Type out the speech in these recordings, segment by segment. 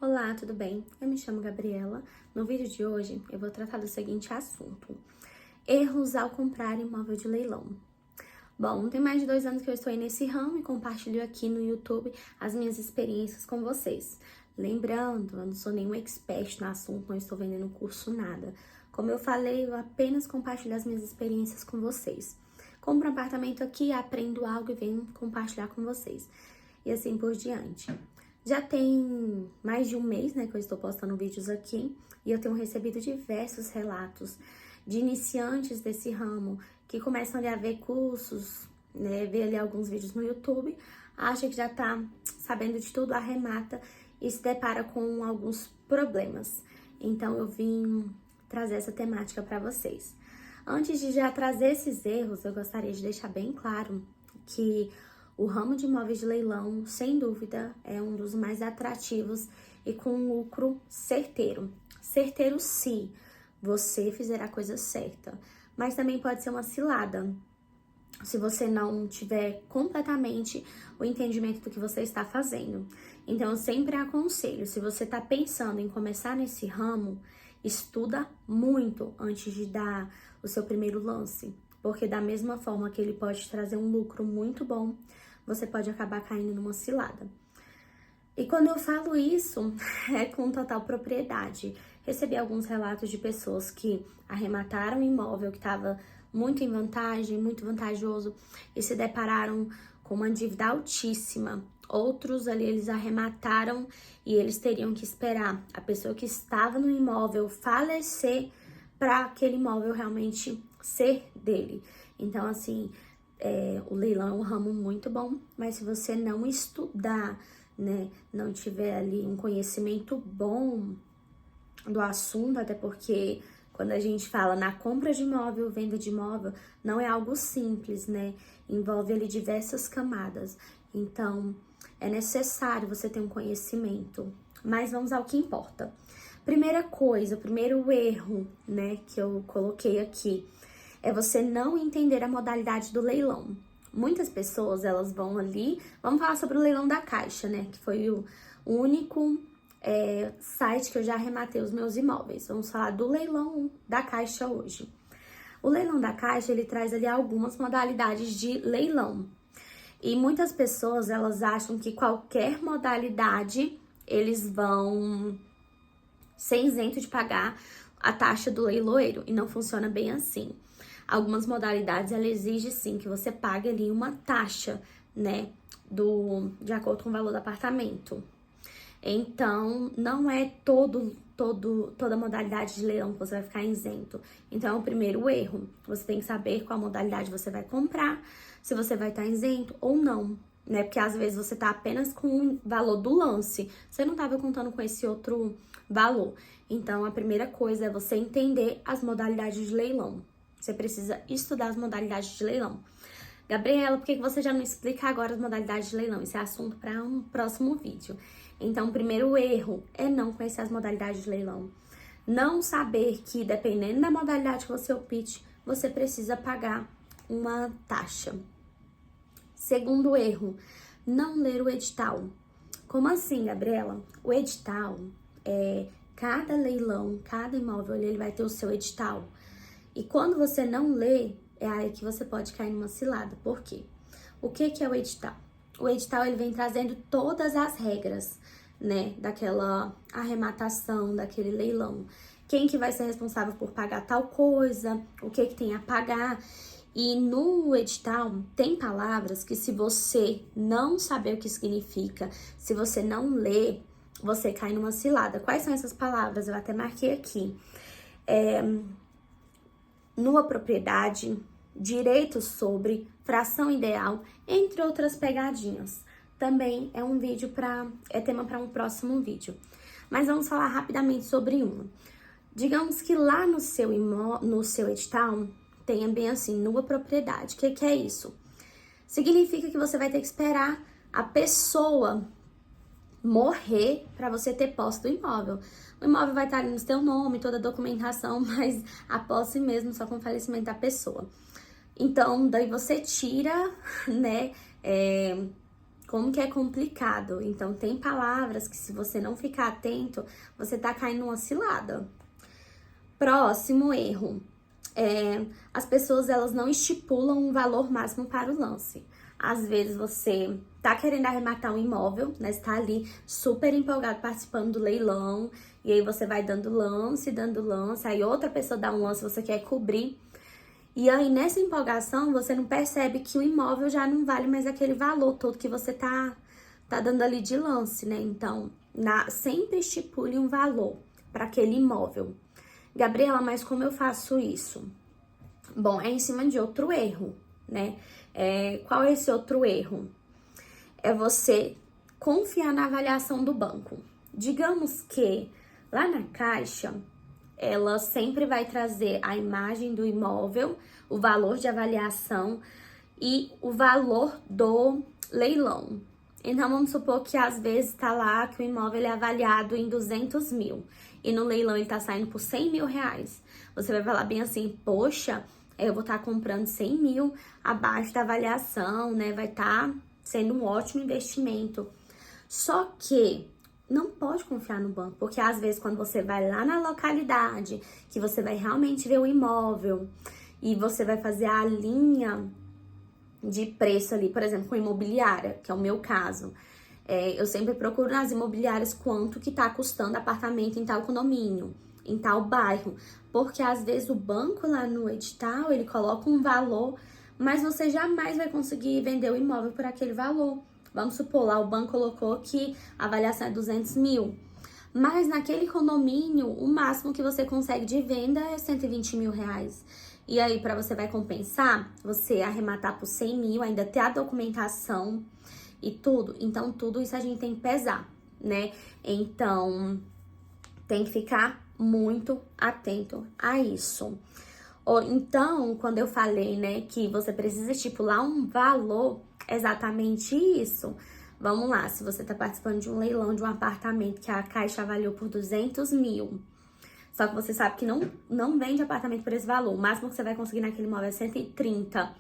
Olá, tudo bem? Eu me chamo Gabriela. No vídeo de hoje eu vou tratar do seguinte assunto: erros ao comprar imóvel de leilão. Bom, tem mais de 2 anos que eu estou aí nesse ramo e compartilho aqui no YouTube as minhas experiências com vocês. Lembrando, eu não sou nenhum expert no assunto, não estou vendendo curso, nada. Como eu falei, eu apenas compartilho as minhas experiências com vocês. Compro um apartamento aqui, aprendo algo e venho compartilhar com vocês. E assim por diante. Já tem mais de um mês, né, que eu estou postando vídeos aqui e eu tenho recebido diversos relatos de iniciantes desse ramo que começam ali a ver cursos, né, ver ali alguns vídeos no YouTube, acha que já tá sabendo de tudo, arremata e se depara com alguns problemas. Então eu vim trazer essa temática para vocês. Antes de já trazer esses erros, eu gostaria de deixar bem claro que o ramo de imóveis de leilão, sem dúvida, é um dos mais atrativos e com lucro certeiro. Certeiro se você fizer a coisa certa, mas também pode ser uma cilada se você não tiver completamente o entendimento do que você está fazendo. Então, eu sempre aconselho, se você está pensando em começar nesse ramo, estuda muito antes de dar o seu primeiro lance, porque da mesma forma que ele pode trazer um lucro muito bom, você pode acabar caindo numa cilada. E quando eu falo isso, é com total propriedade. Recebi alguns relatos de pessoas que arremataram um imóvel que estava muito em vantagem, muito vantajoso, e se depararam com uma dívida altíssima. Outros ali, eles arremataram e eles teriam que esperar a pessoa que estava no imóvel falecer para aquele imóvel realmente ser dele. Então, assim, o leilão é um ramo muito bom, mas se você não estudar, né, não tiver ali um conhecimento bom do assunto, até porque quando a gente fala na compra de imóvel, venda de imóvel, não é algo simples, né? Envolve ali diversas camadas. Então, é necessário você ter um conhecimento. Mas vamos ao que importa. Primeira coisa, o primeiro erro, né, que eu coloquei aqui, é você não entender a modalidade do leilão. Muitas pessoas, elas vão ali... Vamos falar sobre o leilão da Caixa, né? Que foi o único site que eu já arrematei os meus imóveis. Vamos falar do leilão da Caixa hoje. O leilão da Caixa, ele traz ali algumas modalidades de leilão. E muitas pessoas, elas acham que qualquer modalidade, eles vão ser isento de pagar a taxa do leiloeiro. E não funciona bem assim. Algumas modalidades, ela exige sim que você pague ali uma taxa, né, de acordo com o valor do apartamento. Então, não é toda modalidade de leilão que você vai ficar isento. Então, é o primeiro erro. Você tem que saber qual modalidade você vai comprar, se você vai estar isento ou não, né? Porque às vezes você tá apenas com o valor do lance, você não estava contando com esse outro valor. Então, a primeira coisa é você entender as modalidades de leilão. Você precisa estudar as modalidades de leilão. Gabriela, por que você já não explica agora as modalidades de leilão? Isso é assunto para um próximo vídeo. Então, o primeiro erro é não conhecer as modalidades de leilão. Não saber que, dependendo da modalidade que você opte, você precisa pagar uma taxa. Segundo erro, não ler o edital. Como assim, Gabriela? O edital cada leilão, cada imóvel, ele vai ter o seu edital. E quando você não lê, é aí que você pode cair numa cilada. Por quê? O que é o edital? O edital, ele vem trazendo todas as regras, né, daquela arrematação, daquele leilão. Quem que vai ser responsável por pagar tal coisa, o que tem a pagar. E no edital tem palavras que, se você não saber o que significa, se você não ler, você cai numa cilada. Quais são essas palavras? Eu até marquei aqui. Numa propriedade, direito sobre, fração ideal, entre outras pegadinhas. Também é um vídeo tema para um próximo vídeo. Mas vamos falar rapidamente sobre uma. Digamos que lá no seu edital tenha bem assim, numa propriedade. O que é isso? Significa que você vai ter que esperar a pessoa morrer para você ter posse do imóvel. O imóvel vai estar ali no seu nome, toda a documentação, mas a posse mesmo só com o falecimento da pessoa. Então, daí você tira, né, como que é complicado. Então, tem palavras que se você não ficar atento, você tá caindo numa cilada. Próximo erro. As pessoas, elas não estipulam um valor máximo para o lance. Às vezes, você tá querendo arrematar um imóvel, né? Você tá ali super empolgado participando do leilão, e aí você vai dando lance, aí outra pessoa dá um lance, você quer cobrir. E aí, nessa empolgação, você não percebe que o imóvel já não vale mais aquele valor todo que você tá dando ali de lance, né? Então, sempre estipule um valor para aquele imóvel. Gabriela, mas como eu faço isso? Bom, é em cima de outro erro, né? Qual é esse outro erro? É você confiar na avaliação do banco. Digamos que lá na Caixa, ela sempre vai trazer a imagem do imóvel, o valor de avaliação e o valor do leilão. Então, vamos supor que às vezes tá lá que o imóvel é avaliado em 200 mil e no leilão ele tá saindo por 100 mil reais. Você vai falar bem assim, poxa, eu vou estar comprando 100 mil abaixo da avaliação, né? Vai estar sendo um ótimo investimento. Só que não pode confiar no banco, porque às vezes quando você vai lá na localidade, que você vai realmente ver o imóvel e você vai fazer a linha de preço ali, por exemplo, com imobiliária, que é o meu caso. Eu sempre procuro nas imobiliárias quanto que tá custando apartamento em tal condomínio, em tal bairro, porque às vezes o banco lá no edital, ele coloca um valor, mas você jamais vai conseguir vender o imóvel por aquele valor. Vamos supor, lá o banco colocou que a avaliação é 200 mil, mas naquele condomínio, o máximo que você consegue de venda é 120 mil reais. E aí, para você vai compensar, você arrematar por 100 mil, ainda ter a documentação e tudo. Então, tudo isso a gente tem que pesar, né? Então, tem que ficar muito atento a isso. Então, quando eu falei, né, que você precisa estipular um valor, exatamente isso. Vamos lá, se você tá participando de um leilão de um apartamento que a Caixa avaliou por 200 mil, só que você sabe que não vende apartamento por esse valor, o máximo que você vai conseguir naquele imóvel é 130,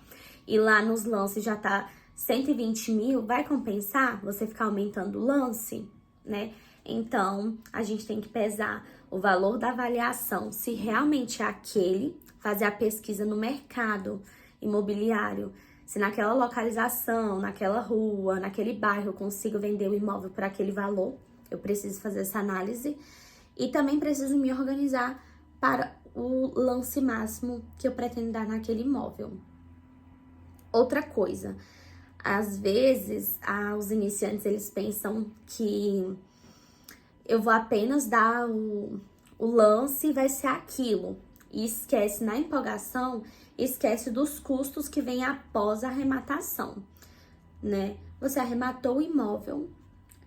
e lá nos lances já tá 120 mil, vai compensar você ficar aumentando o lance, né? Então, a gente tem que pesar o valor da avaliação, se realmente é aquele, fazer a pesquisa no mercado imobiliário, se naquela localização, naquela rua, naquele bairro eu consigo vender o imóvel por aquele valor, eu preciso fazer essa análise e também preciso me organizar para o lance máximo que eu pretendo dar naquele imóvel. Outra coisa, às vezes os iniciantes eles pensam que eu vou apenas dar o lance e vai ser aquilo. E esquece, na empolgação, esquece dos custos que vem após a arrematação, né? Você arrematou o imóvel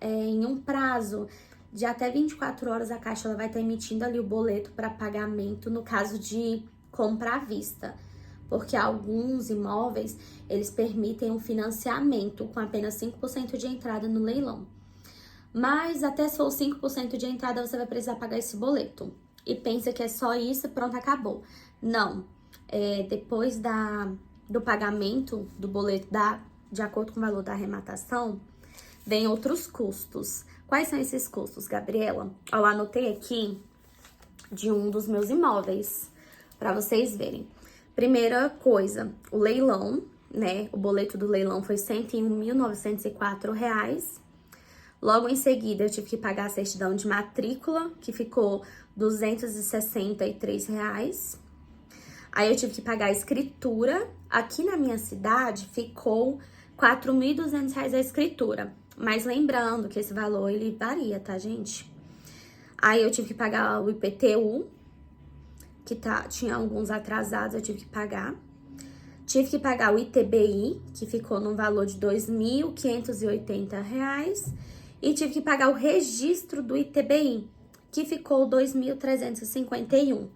em um prazo de até 24 horas, a Caixa ela vai estar emitindo ali o boleto para pagamento no caso de compra à vista. Porque alguns imóveis, eles permitem um financiamento com apenas 5% de entrada no leilão. Mas até se for 5% de entrada, você vai precisar pagar esse boleto. E pensa que é só isso e pronto, acabou. Não. Depois do pagamento do boleto, de acordo com o valor da arrematação, vem outros custos. Quais são esses custos, Gabriela? Eu anotei aqui de um dos meus imóveis, para vocês verem. Primeira coisa, o leilão, né? O boleto do leilão foi R$ 101.904. Logo em seguida, eu tive que pagar a certidão de matrícula, que ficou R$ 263. Aí eu tive que pagar a escritura. Aqui na minha cidade, ficou R$ 4.200 a escritura. Mas lembrando que esse valor, ele varia, tá, gente? Aí eu tive que pagar o IPTU, que tinha alguns atrasados, eu tive que pagar. Tive que pagar o ITBI, que ficou num valor de R$ 2.580. E tive que pagar o registro do ITBI, que ficou R$ 2.351.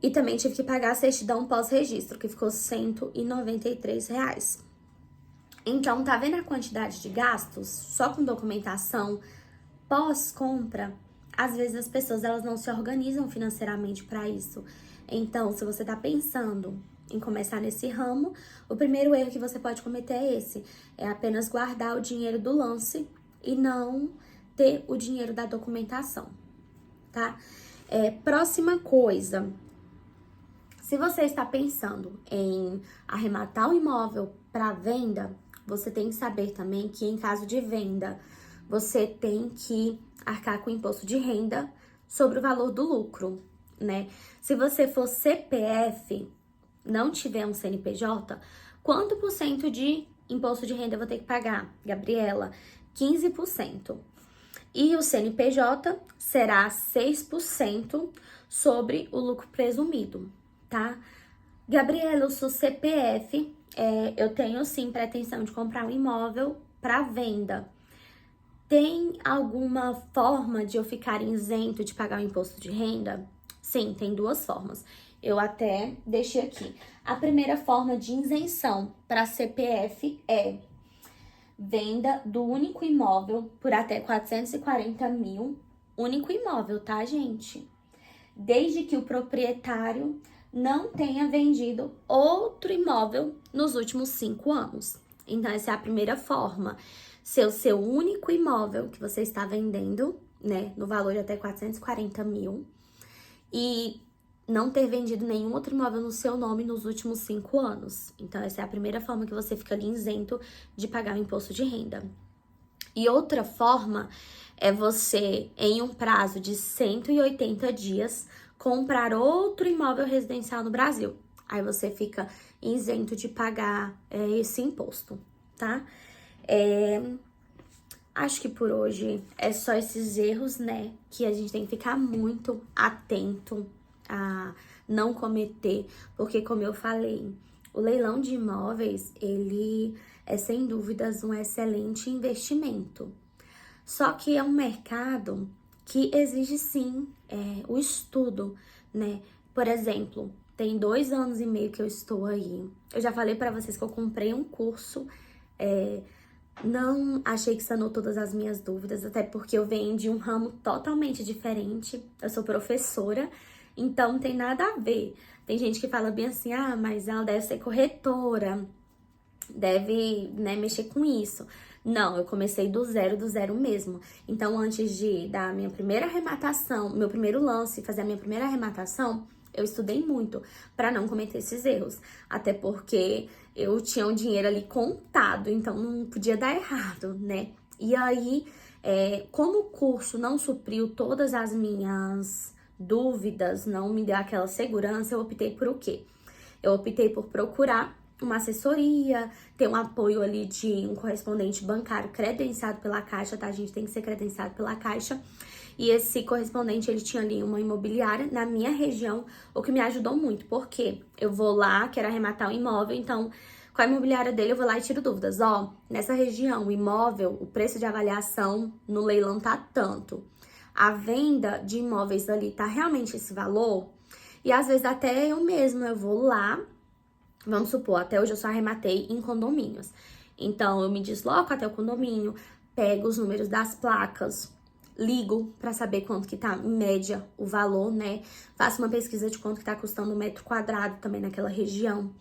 E também tive que pagar a certidão pós-registro, que ficou R$ 193. Então, tá vendo a quantidade de gastos só com documentação pós-compra? Às vezes as pessoas elas não se organizam financeiramente para isso. Então, se você tá pensando em começar nesse ramo, o primeiro erro que você pode cometer é esse. É apenas guardar o dinheiro do lance e não ter o dinheiro da documentação, tá? Próxima coisa. Se você está pensando em arrematar o imóvel para venda, você tem que saber também que em caso de venda, você tem que arcar com o imposto de renda sobre o valor do lucro, né? Se você for CPF, não tiver um CNPJ, quanto por cento de imposto de renda eu vou ter que pagar, Gabriela? 15%. E o CNPJ será 6% sobre o lucro presumido, tá? Gabriela, eu sou CPF, eu tenho sim pretensão de comprar um imóvel para venda. Tem alguma forma de eu ficar isento de pagar o imposto de renda? Sim, tem duas formas. Eu até deixei aqui. A primeira forma de isenção para CPF é venda do único imóvel por até 440 mil. Único imóvel, tá, gente? Desde que o proprietário não tenha vendido outro imóvel nos últimos 5 anos. Então, essa é a primeira forma. Se o seu único imóvel que você está vendendo, né, no valor de até 440 mil, e não ter vendido nenhum outro imóvel no seu nome nos últimos 5 anos. Então, essa é a primeira forma que você fica ali isento de pagar o imposto de renda. E outra forma é você, em um prazo de 180 dias, comprar outro imóvel residencial no Brasil. Aí você fica isento de pagar esse imposto, tá? Acho que por hoje é só esses erros, né? Que a gente tem que ficar muito atento a não cometer, porque como eu falei, o leilão de imóveis, ele é sem dúvidas um excelente investimento. Só que é um mercado que exige sim o estudo, né? Por exemplo, tem 2 anos e meio que eu estou aí. Eu já falei pra vocês que eu comprei um curso, não achei que sanou todas as minhas dúvidas, até porque eu venho de um ramo totalmente diferente. Eu sou professora, então não tem nada a ver. Tem gente que fala bem assim, mas ela deve ser corretora, deve, né, mexer com isso. Não, eu comecei do zero mesmo. Então, antes de dar minha primeira arrematação, meu primeiro lance, fazer a minha primeira arrematação, eu estudei muito para não cometer esses erros. Até porque eu tinha um dinheiro ali contado, então não podia dar errado, né? E aí, como o curso não supriu todas as minhas dúvidas, não me deu aquela segurança, eu optei por o quê? Eu optei por procurar uma assessoria, ter um apoio ali de um correspondente bancário credenciado pela Caixa, tá? A gente tem que ser credenciado pela Caixa. E esse correspondente, ele tinha ali uma imobiliária na minha região, o que me ajudou muito, porque eu vou lá, quero arrematar o imóvel, então, com a imobiliária dele, eu vou lá e tiro dúvidas. Nessa região, o imóvel, o preço de avaliação no leilão tá tanto. A venda de imóveis ali tá realmente esse valor? E às vezes até eu mesma, eu vou lá, vamos supor, até hoje eu só arrematei em condomínios. Então, eu me desloco até o condomínio, pego os números das placas, ligo para saber quanto que tá, em média, o valor, né? Faço uma pesquisa de quanto que tá custando um metro quadrado também naquela região.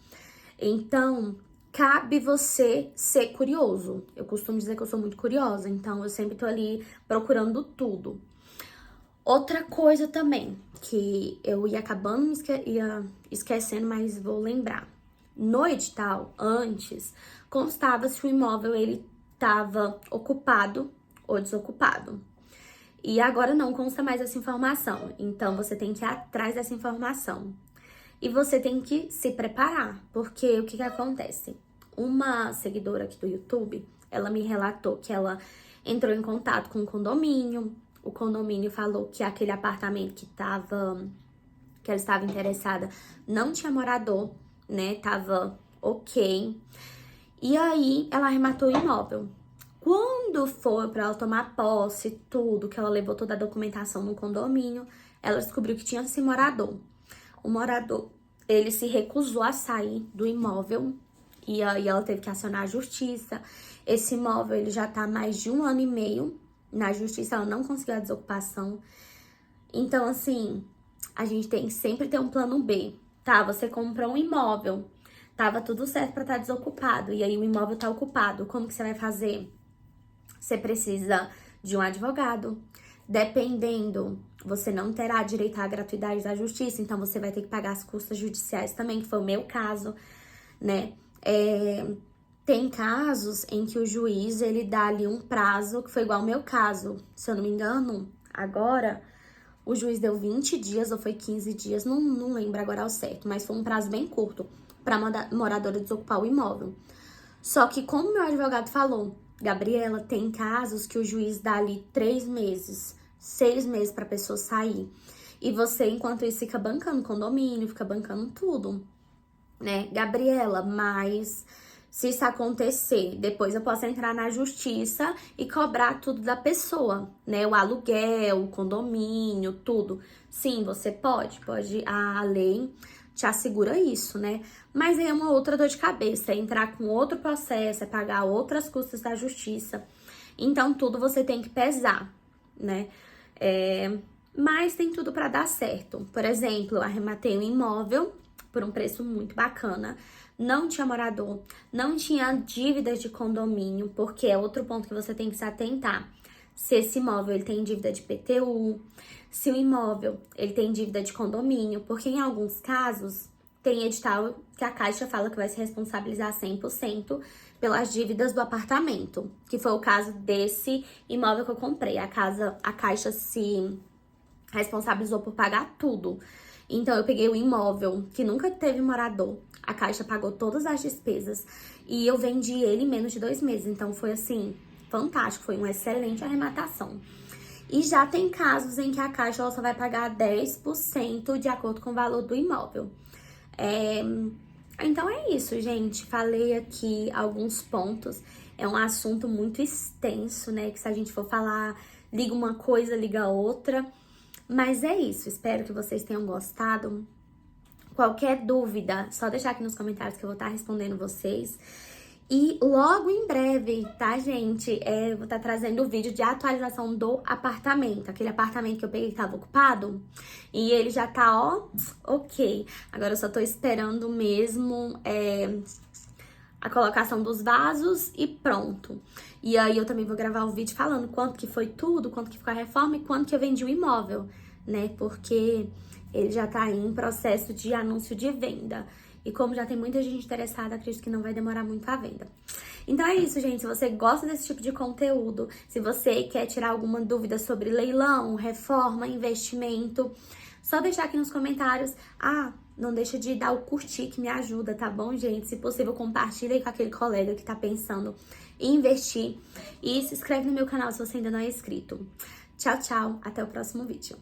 Então, cabe você ser curioso. Eu costumo dizer que eu sou muito curiosa, então eu sempre tô ali procurando tudo. Outra coisa também, que eu ia acabando ia esquecendo, mas vou lembrar. No edital, antes, constava se o imóvel ele estava ocupado ou desocupado. E agora não consta mais essa informação, então você tem que ir atrás dessa informação. E você tem que se preparar, porque o que acontece? Uma seguidora aqui do YouTube, ela me relatou que ela entrou em contato com o condomínio falou que aquele apartamento que ela estava interessada não tinha morador, né? Tava ok. E aí ela arrematou o imóvel. Quando foi para ela tomar posse, tudo, que ela levou toda a documentação no condomínio, ela descobriu que tinha esse morador. O morador, ele se recusou a sair do imóvel e aí ela teve que acionar a justiça. Esse imóvel, ele já tá há mais de 1 ano e meio na justiça, ela não conseguiu a desocupação. Então, assim, a gente tem que sempre ter um plano B, Tá, você comprou um imóvel, tava tudo certo pra estar desocupado, e aí o imóvel tá ocupado. Como que você vai fazer? Você precisa de um advogado. Dependendo, você não terá direito à gratuidade da justiça, então você vai ter que pagar as custas judiciais também, que foi o meu caso, né? Tem casos em que o juiz, ele dá ali um prazo, que foi igual ao meu caso. Se eu não me engano, agora, o juiz deu 20 dias ou foi 15 dias, não lembro agora ao certo, mas foi um prazo bem curto para moradora desocupar o imóvel. Só que, como meu advogado falou, Gabriela, tem casos que o juiz dá ali 3 meses, 6 meses pra pessoa sair. E você, enquanto isso, fica bancando condomínio, fica bancando tudo, né? Gabriela, mas se isso acontecer, depois eu posso entrar na justiça e cobrar tudo da pessoa, né? O aluguel, o condomínio, tudo. Sim, você pode, a lei te assegura isso, né? Mas aí é uma outra dor de cabeça, é entrar com outro processo, é pagar outras custas da justiça. Então, tudo você tem que pesar, né? Mas tem tudo pra dar certo. Por exemplo, eu arrematei um imóvel por um preço muito bacana, não tinha morador, não tinha dívidas de condomínio, porque é outro ponto que você tem que se atentar. Se esse imóvel ele tem dívida de PTU, se o imóvel ele tem dívida de condomínio, porque em alguns casos tem edital que a Caixa fala que vai se responsabilizar 100% pelas dívidas do apartamento, que foi o caso desse imóvel que eu comprei. A Caixa se responsabilizou por pagar tudo. Então, eu peguei o imóvel que nunca teve morador, a Caixa pagou todas as despesas e eu vendi ele em menos de 2 meses. Então, foi assim, fantástico, foi uma excelente arrematação. E já tem casos em que a Caixa ela só vai pagar 10% de acordo com o valor do imóvel. Então, é isso, gente. Falei aqui alguns pontos. É um assunto muito extenso, né? Que se a gente for falar, liga uma coisa, liga outra. Mas é isso, espero que vocês tenham gostado. Qualquer dúvida, só deixar aqui nos comentários que eu vou estar respondendo vocês. E logo em breve, tá, gente? Eu vou estar trazendo o vídeo de atualização do apartamento. Aquele apartamento que eu peguei que tava ocupado. E ele já tá, ó, ok. Agora eu só tô esperando mesmo a colocação dos vasos e pronto. E aí eu também vou gravar um vídeo falando quanto que foi tudo, quanto que ficou a reforma e quanto que eu vendi o imóvel, né? Porque ele já tá em processo de anúncio de venda. E como já tem muita gente interessada, acredito que não vai demorar muito a venda. Então é isso, gente. Se você gosta desse tipo de conteúdo, se você quer tirar alguma dúvida sobre leilão, reforma, investimento, só deixar aqui nos comentários. Não deixa de dar o curtir que me ajuda, tá bom, gente? Se possível, compartilha aí com aquele colega que tá pensando em investir. E se inscreve no meu canal se você ainda não é inscrito. Tchau, tchau. Até o próximo vídeo.